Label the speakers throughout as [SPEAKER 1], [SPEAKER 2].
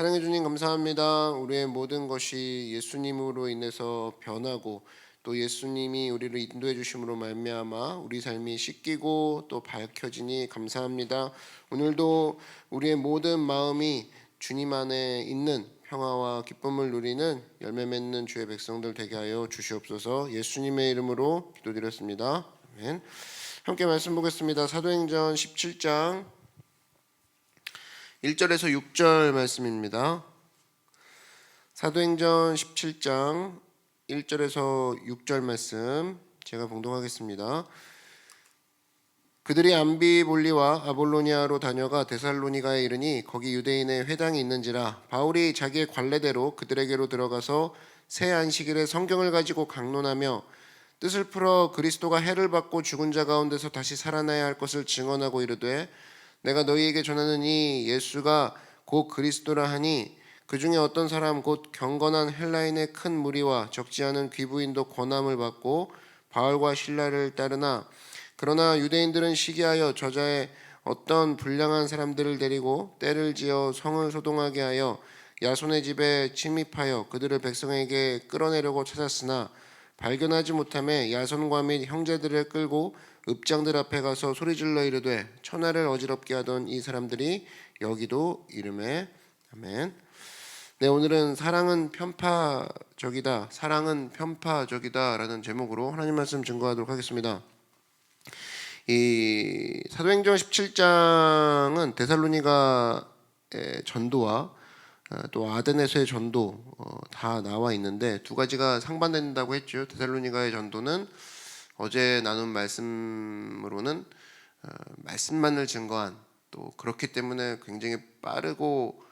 [SPEAKER 1] 사랑해 주님 감사합니다. 우리의 모든 것이 예수님으로 인해서 변하고 또 예수님이 우리를 인도해 주심으로 말미암아 우리 삶이 씻기고 또 밝혀지니 감사합니다. 오늘도 우리의 모든 마음이 주님 안에 있는 평화와 기쁨을 누리는 열매 맺는 주의 백성들 되게 하여 주시옵소서. 예수님의 이름으로 기도드렸습니다. 아멘. 함께 말씀 보겠습니다. 사도행전 17장 1절에서 6절 말씀입니다. 사도행전 17장 1절에서 6절 말씀 제가 봉독하겠습니다. 그들이 암비볼리와 아볼로니아로 다녀가 데살로니가에 이르니 거기 유대인의 회당이 있는지라 바울이 자기의 관례대로 그들에게로 들어가서 새 안식일에 성경을 가지고 강론하며 뜻을 풀어 그리스도가 해를 받고 죽은 자 가운데서 다시 살아나야 할 것을 증언하고 이르되 내가 너희에게 전하는 이 예수가 곧 그리스도라 하니 그 중에 어떤 사람 곧 경건한 헬라인의 큰 무리와 적지 않은 귀부인도 권함을 받고 바울과 실라를 따르나 그러나 유대인들은 시기하여 저자의 어떤 불량한 사람들을 데리고 때를 지어 성을 소동하게 하여 야손의 집에 침입하여 그들을 백성에게 끌어내려고 찾았으나 발견하지 못하매 야손과 및 형제들을 끌고 읍장들 앞에 가서 소리질러 이르되 천하를 어지럽게 하던 이 사람들이 여기도 이름에 아멘. 네, 오늘은 사랑은 편파적이다라는 제목으로 하나님 말씀 증거하도록 하겠습니다. 이 사도행전 17장은 데살로니가의 전도와 또 아데네서의 전도 다 나와 있는데 두 가지가 상반된다고 했죠. 데살로니가의 전도는 어제 나눈 말씀으로는 말씀만을 증거한 또 그렇기 때문에 굉장히 빠르고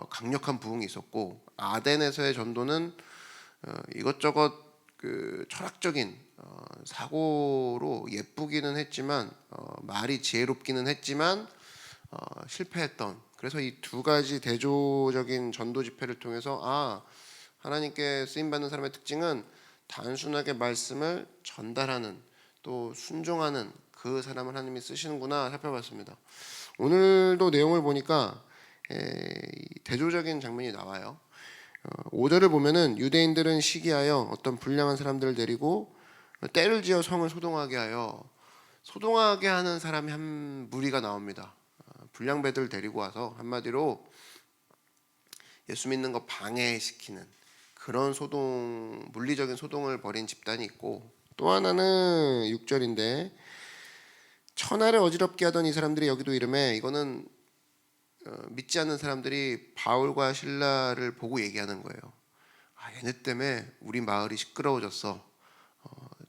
[SPEAKER 1] 강력한 부흥이 있었고 아덴에서의 전도는 이것저것 그 철학적인 사고로 예쁘기는 했지만 말이 지혜롭기는 했지만 실패했던 그래서 이 두 가지 대조적인 전도 집회를 통해서 하나님께 쓰임받는 사람의 특징은 단순하게 말씀을 전달하는 또 순종하는 그 사람을 하나님이 쓰시는구나 살펴봤습니다. 오늘도 내용을 보니까 대조적인 장면이 나와요. 5절을 보면은 유대인들은 시기하여 어떤 불량한 사람들을 데리고 때를 지어 성을 소동하게 하는 사람이 한 무리가 나옵니다. 불량배들 데리고 와서 한마디로 예수 믿는 거 방해시키는 그런 물리적인 소동을 벌인 집단이 있고 또 하나는 6절인데 천하를 어지럽게 하던 이 사람들이 여기도 이름에 이거는 믿지 않는 사람들이 바울과 실라를 보고 얘기하는 거예요. 얘네 때문에 우리 마을이 시끄러워졌어.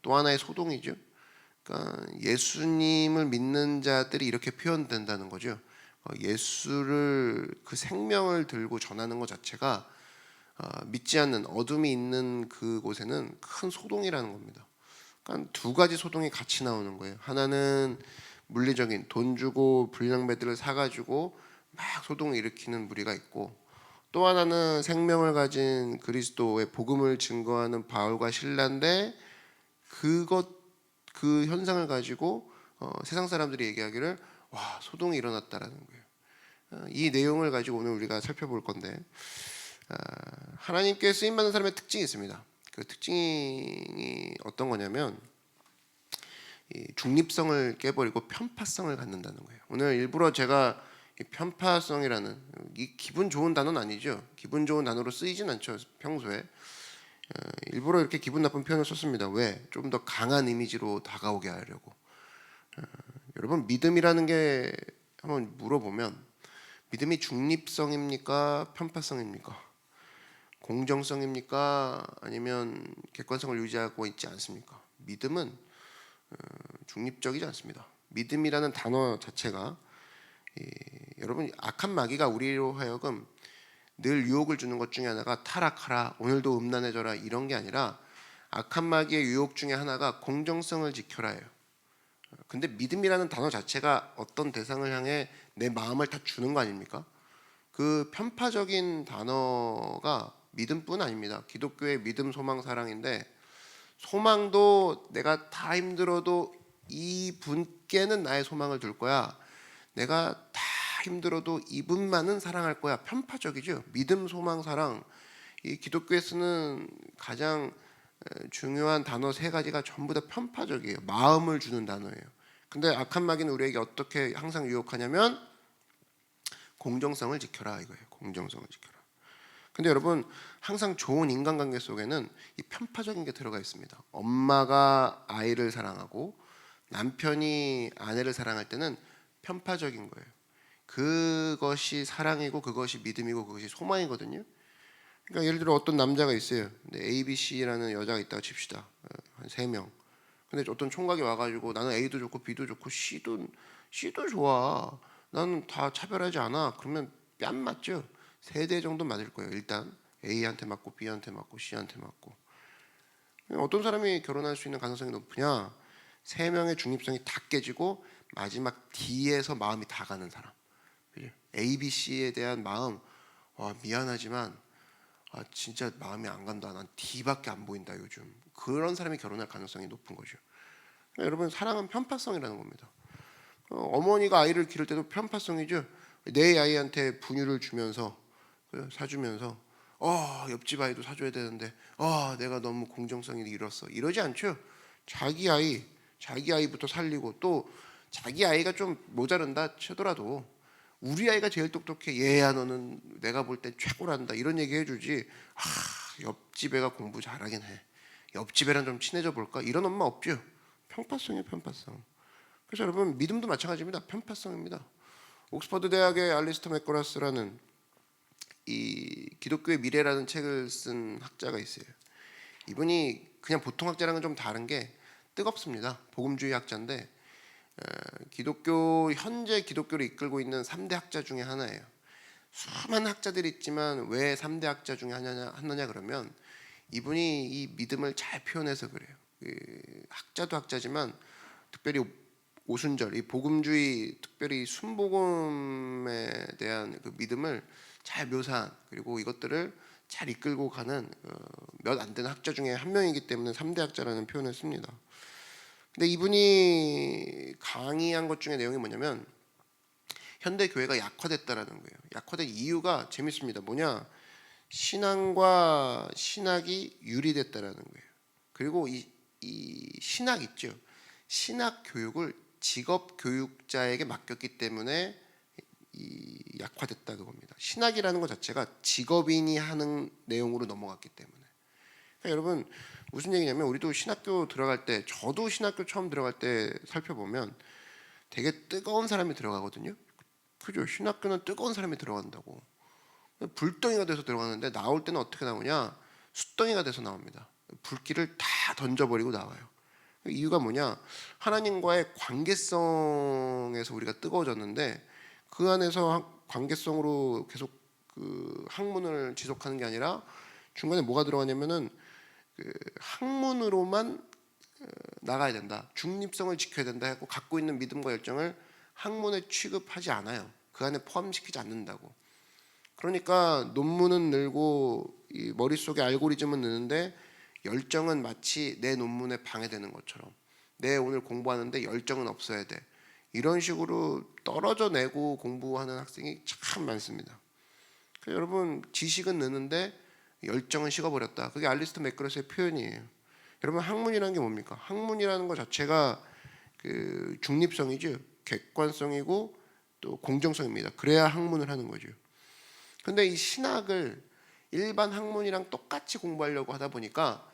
[SPEAKER 1] 또 하나의 소동이죠. 그러니까 예수님을 믿는 자들이 이렇게 표현된다는 거죠. 예수를 그 생명을 들고 전하는 것 자체가 믿지 않는 어둠이 있는 그곳에는 큰 소동이라는 겁니다. 그러니까 두 가지 소동이 같이 나오는 거예요. 하나는 물리적인 돈 주고 불량배들을 사가지고 막 소동을 일으키는 무리가 있고 또 하나는 생명을 가진 그리스도의 복음을 증거하는 바울과 실라인데 그 현상을 가지고 세상 사람들이 얘기하기를 소동이 일어났다라는 거예요. 이 내용을 가지고 오늘 우리가 살펴볼 건데 하나님께 쓰임받는 사람의 특징이 있습니다. 그 특징이 어떤 거냐면 이 중립성을 깨버리고 편파성을 갖는다는 거예요. 오늘 일부러 제가 이 편파성이라는 이 기분 좋은 단어는 아니죠. 기분 좋은 단어로 쓰이진 않죠. 평소에 일부러 이렇게 기분 나쁜 표현을 썼습니다. 왜? 좀 더 강한 이미지로 다가오게 하려고. 여러분 믿음이라는 게 한번 물어보면 믿음이 중립성입니까? 편파성입니까? 공정성입니까? 아니면 객관성을 유지하고 있지 않습니까? 믿음은 중립적이지 않습니다. 믿음이라는 단어 자체가 여러분 악한 마귀가 우리로 하여금 늘 유혹을 주는 것 중에 하나가 타락하라, 오늘도 음란해져라 이런 게 아니라 악한 마귀의 유혹 중에 하나가 공정성을 지켜라예요. 근데 믿음이라는 단어 자체가 어떤 대상을 향해 내 마음을 다 주는 거 아닙니까? 그 편파적인 단어가 믿음뿐 아닙니다. 기독교의 믿음, 소망, 사랑인데 소망도 내가 다 힘들어도 이 분께는 나의 소망을 둘 거야. 내가 다 힘들어도 이분만은 사랑할 거야. 편파적이죠. 믿음, 소망, 사랑. 이 기독교에 쓰는 가장 중요한 단어 세 가지가 전부 다 편파적이에요. 마음을 주는 단어예요. 근데 악한 마귀는 우리에게 어떻게 항상 유혹하냐면 공정성을 지켜라 이거예요. 공정성을 지켜라. 근데 여러분 항상 좋은 인간관계 속에는 이 편파적인 게 들어가 있습니다. 엄마가 아이를 사랑하고 남편이 아내를 사랑할 때는 편파적인 거예요. 그것이 사랑이고 그것이 믿음이고 그것이 소망이거든요. 그러니까 예를 들어 어떤 남자가 있어요. 근데 A, B, C라는 여자가 있다고 칩시다. 한 3명. 근데 어떤 총각이 와가지고 나는 A도 좋고 B도 좋고 C도 좋아. 나는 다 차별하지 않아. 그러면 뺨 맞죠. 3대 정도 맞을 거예요. 일단 A한테 맞고 B한테 맞고 C한테 맞고. 어떤 사람이 결혼할 수 있는 가능성이 높으냐? 3명의 중립성이 다 깨지고 마지막 D에서 마음이 다 가는 사람. A, B, C에 대한 마음, 미안하지만 진짜 마음이 안 간다. 난 D밖에 안 보인다 요즘. 그런 사람이 결혼할 가능성이 높은 거죠. 그러니까 여러분 사랑은 편파성이라는 겁니다. 어머니가 아이를 기를 때도 편파성이죠. 내 아이한테 분유를 주면서 사주면서 옆집 아이도 사줘야 되는데 내가 너무 공정성이 잃었어 이러지 않죠. 자기 아이부터 살리고 또 자기 아이가 좀 모자른다 치더라도 우리 아이가 제일 똑똑해. 얘야 너는 내가 볼 땐 최고란다. 이런 얘기 해주지. 옆집 애가 공부 잘하긴 해. 옆집 애랑 좀 친해져 볼까? 이런 엄마 없죠. 편파성이에요. 편파성. 그래서 여러분 믿음도 마찬가지입니다. 편파성입니다. 옥스퍼드 대학의 알리스터 맥거라스라는 이 기독교의 미래라는 책을 쓴 학자가 있어요. 이분이 그냥 보통 학자랑은 좀 다른 게 뜨겁습니다. 복음주의 학자인데 현재 기독교를 이끌고 있는 3대 학자 중에 하나예요. 수많은 학자들이 있지만 왜 3대 학자 중에 하나냐 그러면 이분이 이 믿음을 잘 표현해서 그래요. 학자도 학자지만 특별히 오순절, 이 복음주의, 특별히 순복음에 대한 그 믿음을 잘 묘사한 그리고 이것들을 잘 이끌고 가는 몇 안 되는 학자 중에 한 명이기 때문에 3대 학자라는 표현을 씁니다. 근데 이분이 강의한 것 중에 내용이 뭐냐면 현대 교회가 약화됐다라는 거예요. 약화된 이유가 재밌습니다. 뭐냐? 신앙과 신학이 유리됐다라는 거예요. 그리고 이 신학 있죠. 신학 교육을 직업 교육자에게 맡겼기 때문에 이 약화됐다는 겁니다. 신학이라는 것 자체가 직업인이 하는 내용으로 넘어갔기 때문에. 그러니까 여러분 무슨 얘기냐면 우리도 신학교 들어갈 때 저도 신학교 처음 들어갈 때 살펴보면 되게 뜨거운 사람이 들어가거든요. 그죠? 신학교는 뜨거운 사람이 들어간다고. 불덩이가 돼서 들어가는데 나올 때는 어떻게 나오냐? 숯덩이가 돼서 나옵니다. 불길을 다 던져버리고 나와요. 이유가 뭐냐? 하나님과의 관계성에서 우리가 뜨거워졌는데 그 안에서 관계성으로 계속 그 학문을 지속하는 게 아니라 중간에 뭐가 들어가냐면은 그 학문으로만 나가야 된다. 중립성을 지켜야 된다 하고 갖고 있는 믿음과 열정을 학문에 취급하지 않아요. 그 안에 포함시키지 않는다고. 그러니까 논문은 늘고 이 머릿속에 알고리즘은 느는데 열정은 마치 내 논문에 방해되는 것처럼 내 오늘 공부하는데 열정은 없어야 돼. 이런 식으로 떨어져 내고 공부하는 학생이 참 많습니다. 여러분 지식은 느는데 열정은 식어버렸다. 그게 알리스터 맥거러스의 표현이에요. 여러분 학문이라는 게 뭡니까? 학문이라는 것 자체가 그 중립성이죠. 객관성이고 또 공정성입니다. 그래야 학문을 하는 거죠. 근데 이 신학을 일반 학문이랑 똑같이 공부하려고 하다 보니까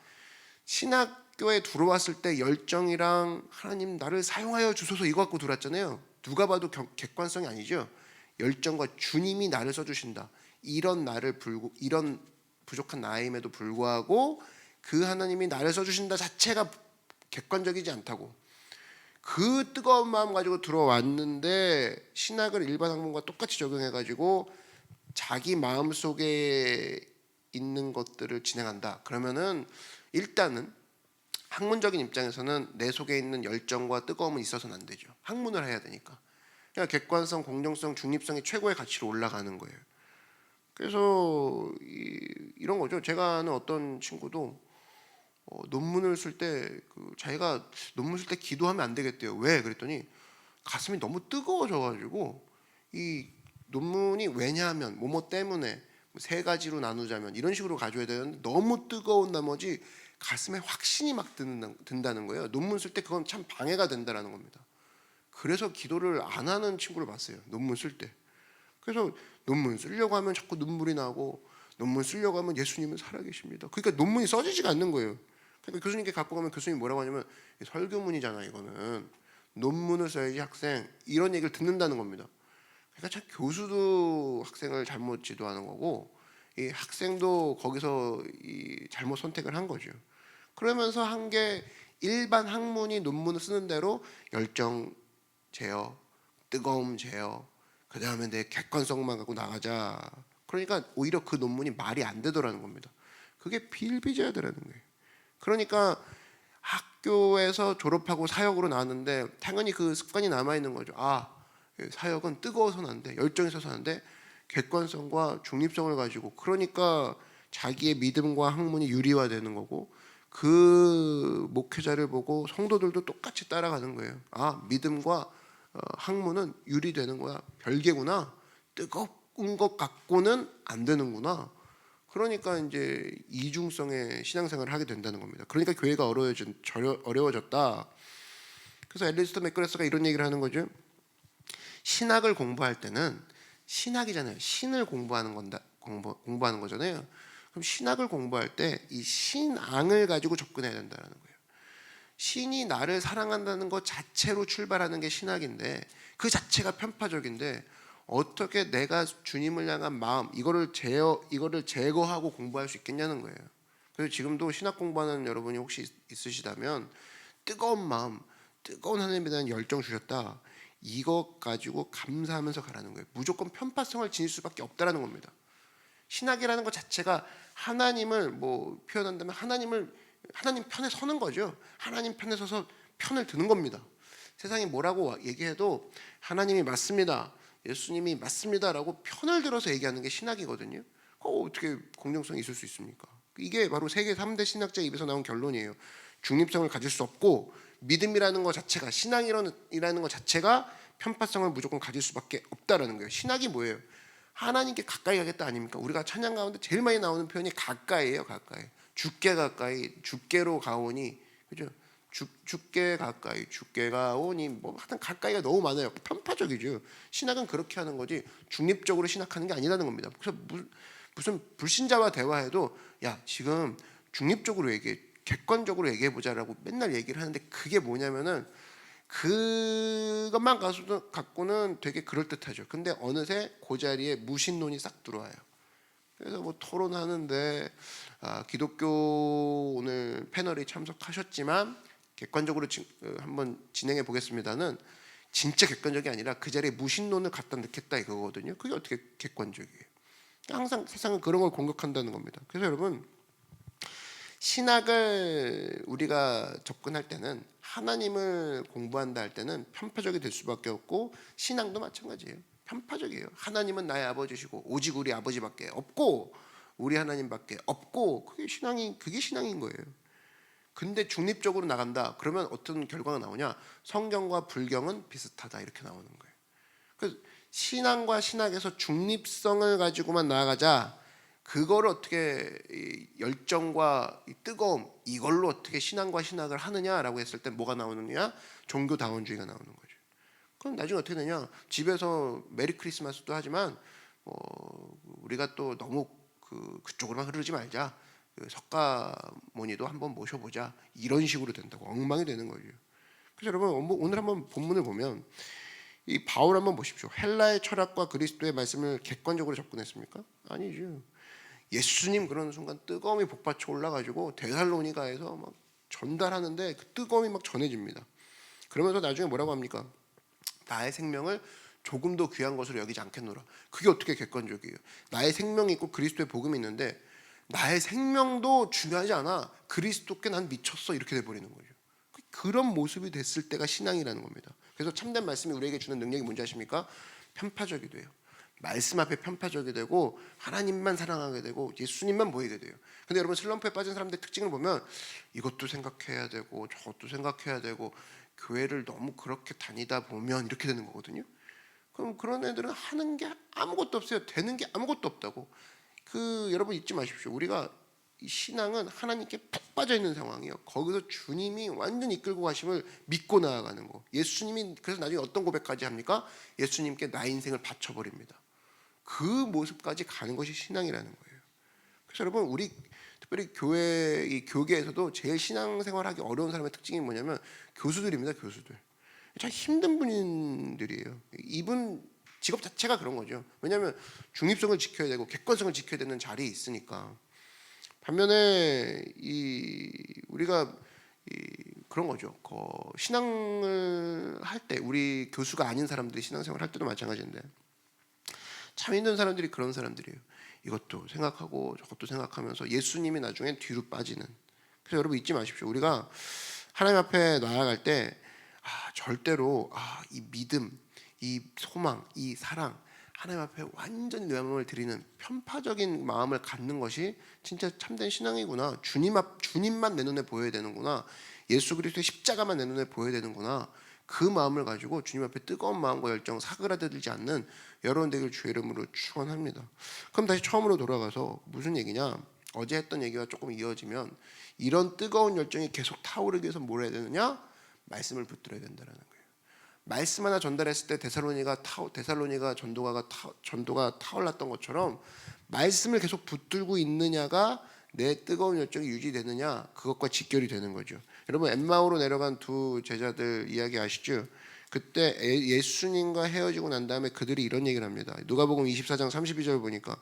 [SPEAKER 1] 신학교에 들어왔을 때 열정이랑 하나님 나를 사용하여 주소서 이거 갖고 들어왔잖아요. 누가 봐도 객관성이 아니죠. 열정과 주님이 나를 써주신다. 이런 부족한 나임에도 불구하고 그 하나님이 나를 써주신다 자체가 객관적이지 않다고. 그 뜨거운 마음 가지고 들어왔는데 신학을 일반 학문과 똑같이 적용해가지고 자기 마음속에 있는 것들을 진행한다. 그러면은 일단은 학문적인 입장에서는 내 속에 있는 열정과 뜨거움은 있어서는 안 되죠. 학문을 해야 되니까. 그러니까 객관성, 공정성, 중립성이 최고의 가치로 올라가는 거예요. 그래서 이런 거죠. 제가 아는 어떤 친구도 논문을 쓸 때 자기가 논문 쓸 때 기도하면 안 되겠대요. 왜? 그랬더니 가슴이 너무 뜨거워져가지고 이 논문이 왜냐하면 뭐뭐 때문에 세 가지로 나누자면 이런 식으로 가져야 되는데 너무 뜨거운 나머지 가슴에 확신이 막 든다는 거예요. 논문 쓸 때 그건 참 방해가 된다라는 겁니다. 그래서 기도를 안 하는 친구를 봤어요. 논문 쓸 때. 그래서 논문 쓰려고 하면 자꾸 눈물이 나고, 논문 쓰려고 하면 예수님은 살아계십니다. 그러니까 논문이 써지지가 않는 거예요. 그러니까 교수님께 갖고 가면 교수님이 뭐라고 하냐면 설교문이잖아 이거는. 논문을 써야지 학생, 이런 얘기를 듣는다는 겁니다. 그러니까 참 교수도 학생을 잘못 지도하는 거고 이 학생도 거기서 이 잘못 선택을 한 거죠. 그러면서 한 게 일반 학문이 논문을 쓰는 대로 열정 제어, 뜨거움 제어, 그 다음에 내 객관성만 갖고 나가자. 그러니까 오히려 그 논문이 말이 안 되더라는 겁니다. 그게 비일비재하더라는 거예요. 그러니까 학교에서 졸업하고 사역으로 나왔는데 당연히 그 습관이 남아있는 거죠. 사역은 뜨거워서는 안 돼, 열정이 있어서는 안 돼, 객관성과 중립성을 가지고. 그러니까 자기의 믿음과 학문이 유리화되는 거고, 그 목회자를 보고 성도들도 똑같이 따라가는 거예요. 믿음과 학문은 유리되는 거야, 별개구나, 뜨거운 것 갖고는 안 되는구나. 그러니까 이제 이중성의 신앙생활을 하게 된다는 겁니다. 그러니까 교회가 어려워졌다. 그래서 엘리스터 맥그레스가 이런 얘기를 하는 거죠. 신학을 공부할 때는, 신학이잖아요, 신을 공부하는 거잖아요. 그럼 신학을 공부할 때 이 신앙을 가지고 접근해야 된다는 거예요. 신이 나를 사랑한다는 것 자체로 출발하는 게 신학인데, 그 자체가 편파적인데 어떻게 내가 주님을 향한 마음 이거를 제거하고 공부할 수 있겠냐는 거예요. 그래서 지금도 신학 공부하는 여러분이 혹시 있으시다면 뜨거운 마음, 뜨거운 하나님에 대한 열정 주셨다, 이것 가지고 감사하면서 가라는 거예요. 무조건 편파성을 지닐 수밖에 없다라는 겁니다. 신학이라는 것 자체가 하나님을 표현한다면 하나님 편에 서는 거죠. 하나님 편에 서서 편을 드는 겁니다. 세상이 뭐라고 얘기해도 하나님이 맞습니다, 예수님이 맞습니다라고 편을 들어서 얘기하는 게 신학이거든요. 어떻게 공정성이 있을 수 있습니까? 이게 바로 세계 3대 신학자 입에서 나온 결론이에요. 중립성을 가질 수 없고, 믿음이라는 것 자체가, 신앙이라는 것 자체가 편파성을 무조건 가질 수밖에 없다라는 거예요. 신학이 뭐예요? 하나님께 가까이 가겠다 아닙니까? 우리가 찬양 가운데 제일 많이 나오는 표현이 가까이예요. 가까이. 주께 가까이, 주께로 가오니, 그죠? 주께 가까이, 주께 가오니, 하여튼 가까이가 너무 많아요. 편파적이죠. 신학은 그렇게 하는 거지 중립적으로 신학하는 게 아니라는 겁니다. 그래서 무슨 불신자와 대화해도 야 지금 중립적으로 얘기해, 객관적으로 얘기해보자라고 맨날 얘기를 하는데, 그게 뭐냐면은 그것만 갖고는 되게 그럴듯하죠. 근데 어느새 그 자리에 무신론이 싹 들어와요. 그래서 토론하는데 기독교 오늘 패널이 참석하셨지만 객관적으로 한번 진행해 보겠습니다는 진짜 객관적이 아니라 그 자리에 무신론을 갖다 넣겠다 이거거든요. 그게 어떻게 객관적이에요? 항상 세상은 그런 걸 공격한다는 겁니다. 그래서 여러분, 신학을 우리가 접근할 때는, 하나님을 공부한다 할 때는 편파적이 될 수밖에 없고, 신앙도 마찬가지예요. 편파적이에요. 하나님은 나의 아버지시고 오직 우리 아버지밖에 없고 우리 하나님밖에 없고, 그게 신앙인 거예요. 근데 중립적으로 나간다 그러면 어떤 결과가 나오냐? 성경과 불경은 비슷하다 이렇게 나오는 거예요. 그래서 신앙과 신학에서 중립성을 가지고만 나아가자, 그걸 어떻게 열정과 뜨거움 이걸로 어떻게 신앙과 신학을 하느냐라고 했을 때 뭐가 나오느냐? 종교다원주의가 나오는 거죠. 그럼 나중에 어떻게 되냐? 집에서 메리 크리스마스도 하지만 우리가 또 너무 그쪽으로만 흐르지 말자, 석가모니도 한번 모셔보자, 이런 식으로 된다고 엉망이 되는 거죠. 그래서 여러분, 오늘 한번 본문을 보면 이 바울 한번 보십시오. 헬라의 철학과 그리스도의 말씀을 객관적으로 접근했습니까? 아니죠. 예수님 그러는 순간 뜨거움이 복받쳐 올라가지고 데살로니가에서 막 전달하는데 그 뜨거움이 막 전해집니다. 그러면서 나중에 뭐라고 합니까? 나의 생명을 조금도 귀한 것으로 여기지 않겠노라. 그게 어떻게 객관적이에요? 나의 생명이 있고 그리스도의 복음이 있는데 나의 생명도 중요하지 않아, 그리스도께 난 미쳤어, 이렇게 돼버리는 거죠. 그런 모습이 됐을 때가 신앙이라는 겁니다. 그래서 참된 말씀이 우리에게 주는 능력이 뭔지 아십니까? 편파적이 돼요. 말씀 앞에 편파적이 되고 하나님만 사랑하게 되고 예수님만 보이게 돼요. 근데 여러분, 슬럼프에 빠진 사람들의 특징을 보면 이것도 생각해야 되고 저것도 생각해야 되고 교회를 너무 그렇게 다니다 보면 이렇게 되는 거거든요. 그럼 그런 애들은 하는 게 아무것도 없어요. 되는 게 아무것도 없다고. 여러분 잊지 마십시오. 우리가 이 신앙은 하나님께 푹 빠져 있는 상황이에요. 거기서 주님이 완전 이끌고 가심을 믿고 나아가는 거. 예수님이 그래서 나중에 어떤 고백까지 합니까? 예수님께 나의 인생을 바쳐버립니다. 그 모습까지 가는 것이 신앙이라는 거예요. 그래서 여러분 우리 특별히 이 교계에서도 제일 신앙생활하기 어려운 사람의 특징이 뭐냐면 교수들입니다. 교수들. 참 힘든 분들이에요. 이분 직업 자체가 그런 거죠. 왜냐하면 중립성을 지켜야 되고 객관성을 지켜야 되는 자리에 있으니까. 반면에 우리가 그런 거죠. 신앙을 할 때 우리 교수가 아닌 사람들이 신앙생활 할 때도 마찬가지인데 참 힘든 사람들이 그런 사람들이에요. 이것도 생각하고 저것도 생각하면서 예수님이 나중에 뒤로 빠지는. 그래서 여러분 잊지 마십시오. 우리가 하나님 앞에 나아갈 때 절대로 이 믿음, 이 소망, 이 사랑 하나님 앞에 완전히 내 마음을 드리는 편파적인 마음을 갖는 것이 진짜 참된 신앙이구나. 주님만 내 눈에 보여야 되는구나. 예수 그리스도의 십자가만 내 눈에 보여야 되는구나. 그 마음을 가지고 주님 앞에 뜨거운 마음과 열정 사그라들지 않는 여러분 되길 주의 이름으로 축원합니다. 그럼 다시 처음으로 돌아가서 무슨 얘기냐? 어제 했던 얘기와 조금 이어지면 이런 뜨거운 열정이 계속 타오르기 위해서 뭘 해야 되느냐? 말씀을 붙들어야 된다는 거예요. 말씀 하나 전달했을 때 데살로니가 전도가 타올랐던 것처럼 말씀을 계속 붙들고 있느냐가 내 뜨거운 열정이 유지되느냐 그것과 직결이 되는 거죠. 여러분 엠마오로 내려간 두 제자들 이야기 아시죠? 그때 예수님과 헤어지고 난 다음에 그들이 이런 얘기를 합니다. 누가복음 24장 32절 보니까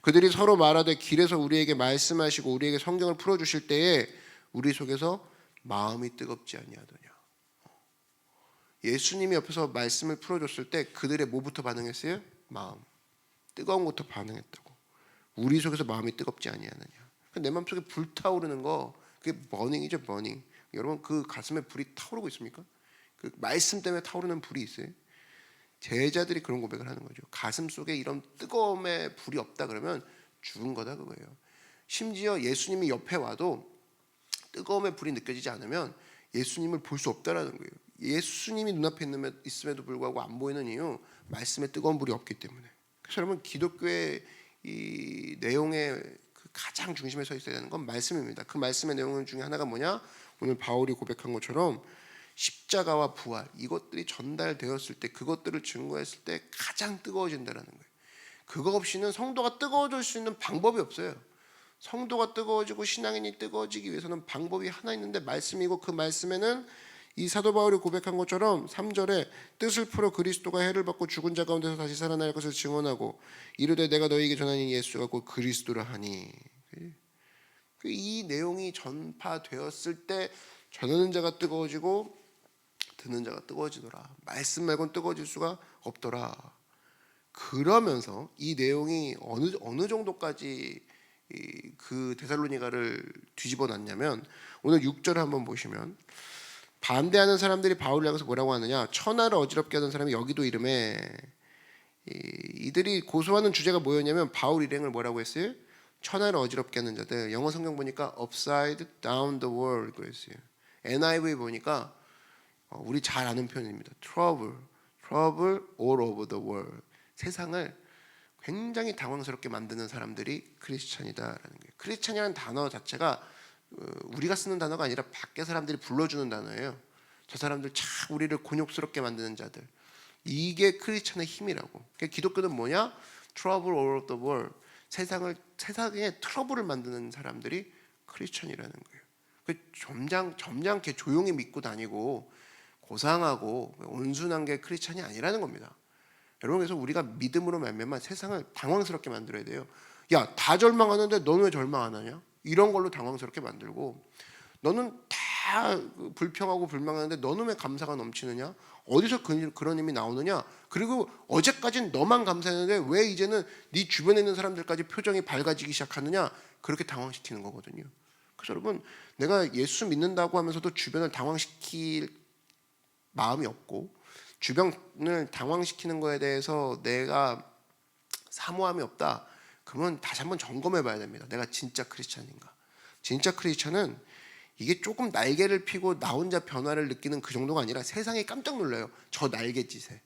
[SPEAKER 1] 그들이 서로 말하되 길에서 우리에게 말씀하시고 우리에게 성경을 풀어주실 때에 우리 속에서 마음이 뜨겁지 아니하더냐. 예수님이 옆에서 말씀을 풀어줬을 때 그들의 뭐부터 반응했어요? 마음. 뜨거운 것부터 반응했다고. 우리 속에서 마음이 뜨겁지 아니하느냐. 내 마음속에 불타오르는 거 그게 버닝이죠. 버닝. 여러분 그 가슴에 불이 타오르고 있습니까? 그 말씀 때문에 타오르는 불이 있어요. 제자들이 그런 고백을 하는 거죠. 가슴 속에 이런 뜨거움의 불이 없다 그러면 죽은 거다 그거예요. 심지어 예수님이 옆에 와도 뜨거움의 불이 느껴지지 않으면 예수님을 볼 수 없다라는 거예요. 예수님이 눈앞에 있음에도 불구하고 안 보이는 이유 말씀에 뜨거운 불이 없기 때문에. 그래서 여러분 기독교의 이 내용의 그 가장 중심에 서 있어야 되는 건 말씀입니다. 그 말씀의 내용 중에 하나가 뭐냐? 오늘 바울이 고백한 것처럼 십자가와 부활 이것들이 전달되었을 때 그것들을 증거했을 때 가장 뜨거워진다는 거예요. 그거 없이는 성도가 뜨거워질 수 있는 방법이 없어요. 성도가 뜨거워지고 신앙인이 뜨거워지기 위해서는 방법이 하나 있는데 말씀이고 그 말씀에는 이 사도 바울이 고백한 것처럼 3절에 뜻을 풀어 그리스도가 해를 받고 죽은 자 가운데서 다시 살아날 것을 증언하고 이르되 내가 너희에게 전하는 예수가 곧 그리스도라 하니. 이 내용이 전파되었을 때 전하는 자가 뜨거워지고 듣는 자가 뜨거워지더라. 말씀 말고는 뜨거워질 수가 없더라. 그러면서 이 내용이 어느 정도까지 그 데살로니가를 뒤집어 놨냐면 오늘 6절을 한번 보시면 반대하는 사람들이 바울을 향해서 뭐라고 하느냐? 천하를 어지럽게 하는 사람이 여기도 이름에 이들이 고소하는 주제가 뭐였냐면 바울 일행을 뭐라고 했어요? 천하를 어지럽게 하는 자들. 영어 성경 보니까 upside down the world 그랬어요. NIV 보니까 우리 잘 아는 표현입니다. trouble all over the world. 세상을 굉장히 당황스럽게 만드는 사람들이 크리스찬이다라는 거예요. 크리스찬이라는 단어 자체가 우리가 쓰는 단어가 아니라 밖에 사람들이 불러주는 단어예요. 저 사람들 참 우리를 곤욕스럽게 만드는 자들. 이게 크리스찬의 힘이라고. 그러니까 기독교는 뭐냐? Trouble all over the world. 세상에 트러블을 만드는 사람들이 크리스찬이라는 거예요. 점잖게 조용히 믿고 다니고 고상하고 온순한 게 크리스찬이 아니라는 겁니다. 여러분 그래서 우리가 믿음으로 말미암아 세상을 당황스럽게 만들어야 돼요. 야, 다 절망하는데 너는 왜 절망 안 하냐? 이런 걸로 당황스럽게 만들고 너는 다 불평하고 불만하는데 너는 왜 감사가 넘치느냐? 어디서 그런 힘이 나오느냐? 그리고 어제까지는 너만 감사했는데 왜 이제는 네 주변에 있는 사람들까지 표정이 밝아지기 시작하느냐? 그렇게 당황시키는 거거든요. 그래서 여러분 내가 예수 믿는다고 하면서도 주변을 당황시킬 마음이 없고 주변을 당황시키는 거에 대해서 내가 사모함이 없다. 그러면 다시 한번 점검해 봐야 됩니다. 내가 진짜 크리스찬인가? 진짜 크리스찬은 이게 조금 날개를 피고 나 혼자 변화를 느끼는 그 정도가 아니라 세상이 깜짝 놀라요. 저 날갯짓에.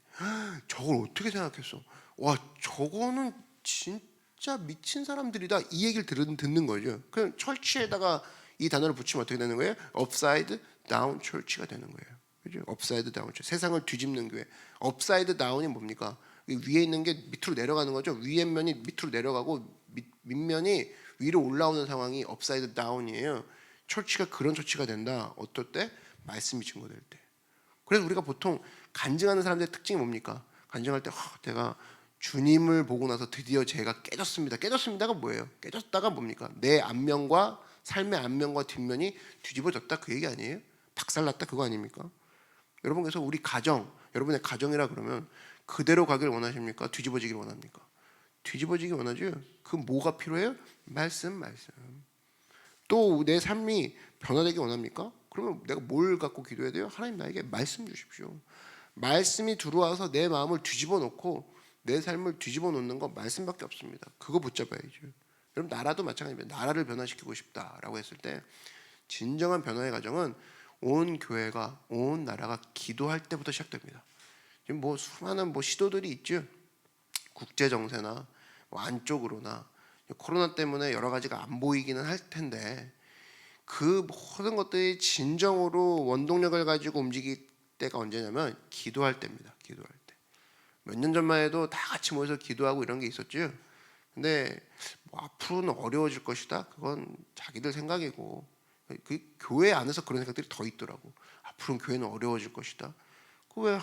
[SPEAKER 1] 저걸 어떻게 생각했어? 와, 저거는 진짜 미친 사람들이다. 이 얘기를 듣는 거죠. 그럼 철치에다가 이 단어를 붙이면 어떻게 되는 거예요? 업사이드 다운 철치가 되는 거예요. 그죠? 업사이드 다운 철치. 세상을 뒤집는 교회. 업사이드 다운이 뭡니까? 위에 있는 게 밑으로 내려가는 거죠. 위에 면이 밑으로 내려가고 밑면이 위로 올라오는 상황이 업사이드 다운이에요. 철치가 그런 처치가 된다. 어떨 때? 말씀이 증거될 때. 그래서 우리가 보통 간증하는 사람들의 특징이 뭡니까? 간증할 때 내가 주님을 보고 나서 드디어 제가 깨졌습니다. 깨졌습니다가 뭐예요? 깨졌다가 뭡니까? 내 앞면과 삶의 앞면과 뒷면이 뒤집어졌다 그 얘기 아니에요? 박살났다 그거 아닙니까? 여러분, 그래서 우리 가정, 여러분의 가정이라 그러면 그대로 가길 원하십니까? 뒤집어지길 원합니까? 뒤집어지길 원하죠. 그 뭐가 필요해요? 말씀. 또 내 삶이 변화되기 원합니까? 그러면 내가 뭘 갖고 기도해야 돼요? 하나님 나에게 말씀 주십시오. 말씀이 들어와서 내 마음을 뒤집어 놓고 내 삶을 뒤집어 놓는 건 말씀밖에 없습니다. 그거 붙잡아야죠. 여러분, 나라도 마찬가지입니다. 나라를 변화시키고 싶다라고 했을 때 진정한 변화의 과정은 온 교회가, 온 나라가 기도할 때부터 시작됩니다. 지금 수많은 시도들이 있죠. 국제 정세나 안쪽으로나 코로나 때문에 여러 가지가 안 보이기는 할 텐데 그 모든 것들이 진정으로 원동력을 가지고 움직일 때가 언제냐면 기도할 때입니다. 기도할 때. 몇 년 전만 해도 다 같이 모여서 기도하고 이런 게 있었죠. 근데 앞으로는 어려워질 것이다. 그건 자기들 생각이고 그 교회 안에서 그런 생각들이 더 있더라고. 앞으로는 교회는 어려워질 것이다. 그 왜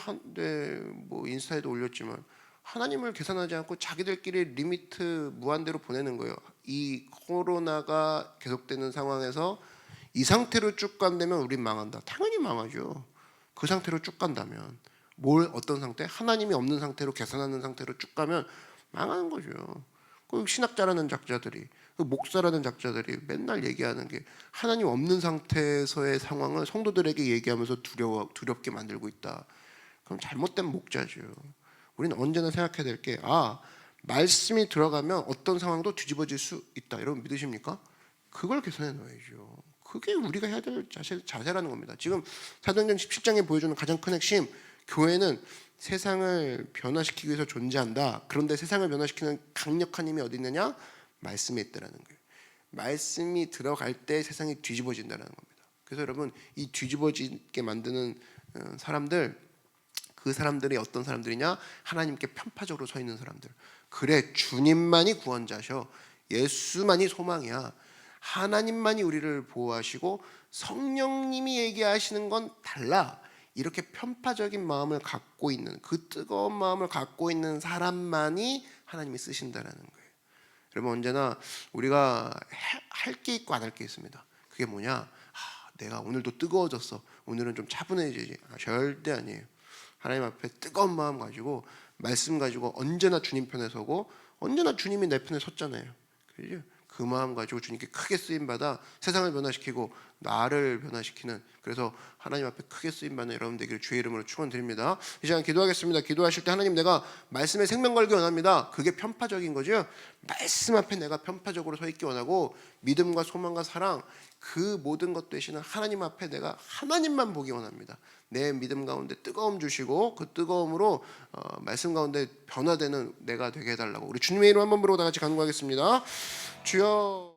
[SPEAKER 1] 인스타에도 올렸지만 하나님을 계산하지 않고 자기들끼리 리미트 무한대로 보내는 거예요. 이 코로나가 계속되는 상황에서 이 상태로 쭉 간다면 우린 망한다. 당연히 망하죠. 그 상태로 쭉 간다면 어떤 상태? 하나님이 없는 상태로 계산하는 상태로 쭉 가면 망하는 거죠. 그 신학자라는 작자들이, 그 목사라는 작자들이 맨날 얘기하는 게 하나님 없는 상태에서의 상황을 성도들에게 얘기하면서 두렵게 만들고 있다. 그럼 잘못된 목자죠. 우리는 언제나 생각해야 될 게 말씀이 들어가면 어떤 상황도 뒤집어질 수 있다. 여러분 믿으십니까? 그걸 개선해 놓아야죠. 그게 우리가 해야 될 자세라는 겁니다. 지금 사도행전 17장에 보여주는 가장 큰 핵심, 교회는 세상을 변화시키기 위해서 존재한다. 그런데 세상을 변화시키는 강력한 힘이 어디 있느냐? 말씀에 있다라는 거예요. 말씀이 들어갈 때 세상이 뒤집어진다는 겁니다. 그래서 여러분, 이 뒤집어지게 만드는 사람들, 그 사람들이 어떤 사람들이냐? 하나님께 편파적으로 서 있는 사람들. 그래, 주님만이 구원자셔. 예수만이 소망이야. 하나님만이 우리를 보호하시고 성령님이 얘기하시는 건 달라. 이렇게 편파적인 마음을 갖고 있는, 그 뜨거운 마음을 갖고 있는 사람만이 하나님이 쓰신다라는 거예요. 여러분, 언제나 우리가 할 게 있고 안 할 게 있습니다. 그게 뭐냐? 내가 오늘도 뜨거워졌어. 오늘은 좀 차분해지지. 절대 아니에요. 하나님 앞에 뜨거운 마음 가지고 말씀 가지고 언제나 주님 편에 서고 언제나 주님이 내 편에 섰잖아요. 그죠? 그 마음 가지고 주님께 크게 쓰임받아 세상을 변화시키고 나를 변화시키는, 그래서 하나님 앞에 크게 쓰임받는 여러분 되기를 주의 이름으로 축원드립니다. 이 시간 기도하겠습니다. 기도하실 때 하나님, 내가 말씀에 생명 걸기 원합니다. 그게 편파적인 거죠. 말씀 앞에 내가 편파적으로 서 있기 원하고 믿음과 소망과 사랑, 그 모든 것 되시는 하나님 앞에 내가 하나님만 보기 원합니다. 내 믿음 가운데 뜨거움 주시고 그 뜨거움으로 말씀 가운데 변화되는 내가 되게 해달라고 우리 주님의 이름 한번 부르고 다 같이 간구하겠습니다. 주여.